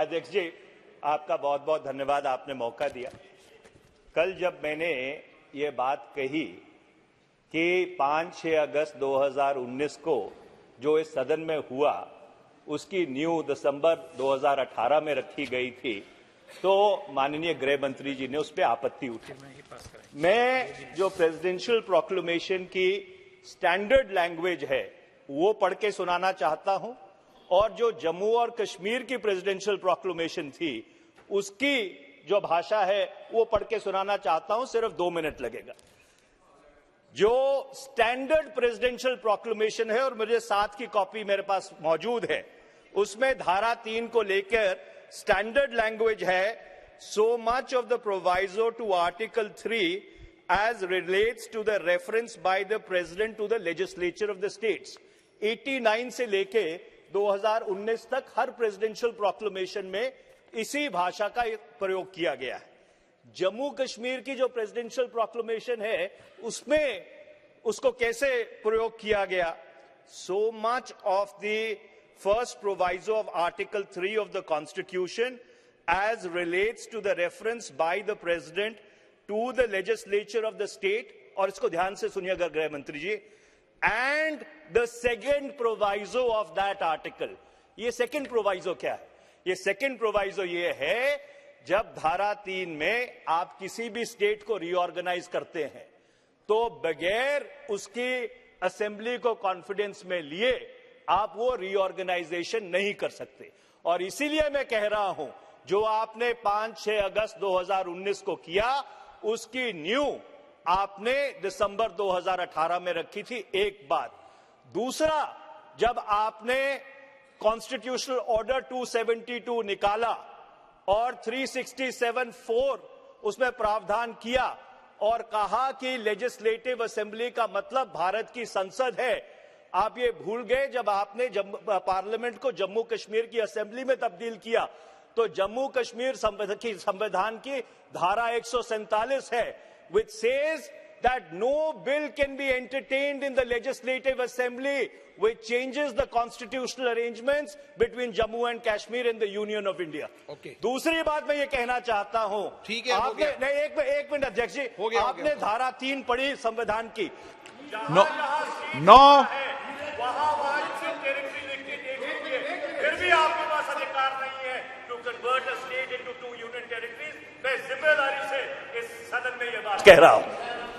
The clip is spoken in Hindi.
अध्यक्ष जी, आपका बहुत बहुत धन्यवाद, आपने मौका दिया। कल जब मैंने ये बात कही कि 5-6 अगस्त 2019 को जो इस सदन में हुआ उसकी न्यू दिसंबर 2018 में रखी गई थी, तो माननीय गृह मंत्री जी ने उस पर आपत्ति उठाई। मैं जो प्रेसिडेंशियल प्रोक्लेमेशन की स्टैंडर्ड लैंग्वेज है वो पढ़ के सुनाना चाहता हूं, और जो जम्मू और कश्मीर की प्रेसिडेंशियल प्रोक्लेमेशन थी उसकी जो भाषा है वो पढ़ के सुनाना चाहता हूं। सिर्फ 2 मिनट लगेगा। जो स्टैंडर्ड प्रेसिडेंशियल प्रोक्लेमेशन है, और मुझे साथ की कॉपी मेरे पास मौजूद है, उसमें धारा 3 को लेकर स्टैंडर्ड लैंग्वेज है, so much of the proviso to Article 3 as relates to the reference by the President to the legislature of the states। 89 से लेके 2019 तक हर प्रेसिडेंशियल प्रोक्लेमेशन में इसी भाषा का प्रयोग किया गया है। जम्मू कश्मीर की जो प्रेसिडेंशियल प्रोक्लेमेशन है उसमें उसको कैसे प्रयोग किया गया? So much of the first proviso of Article 3 of the Constitution as relates to the reference by the President to the legislature of the state, और इसको ध्यान से सुनिएगा गृह मंत्री जी, and the second proviso of that article। ये second proviso क्या है? ये second proviso ये है, जब धारा 3 में आप किसी भी स्टेट को रीऑर्गेनाइज करते हैं तो बगैर उसकी असेंबली को कॉन्फिडेंस में लिए आप वो रीऑर्गेनाइजेशन नहीं कर सकते। और इसीलिए मैं कह रहा हूं, जो आपने 5-6 अगस्त 2019 को किया उसकी न्यू आपने दिसंबर 2018 में रखी थी। एक बात। दूसरा, जब आपने कॉन्स्टिट्यूशनल ऑर्डर 272 निकाला और 367(4) उसमें प्रावधान किया और कहा कि लेजिस्लेटिव असेंबली का मतलब भारत की संसद है, आप ये भूल गए। जब आपने पार्लियामेंट को जम्मू कश्मीर की असेंबली में तब्दील किया तो जम्मू कश्मीर संविधान की धारा 147 है, which says that no bill can be entertained in the legislative assembly which changes the constitutional arrangements between Jammu and Kashmir and the Union of India। Okay। दूसरी बात मैं ये कहना चाहता हूं, ठीक है, आपने नहीं, एक मिनट अध्यक्ष जी, आपने धारा 3 पढ़ी संविधान की, फिर भी आपके पास अधिकार नहीं है to convert a state into 2 union territories। मैं जिम्मेदारी से इस सदन में ये बात कह रहा हूं।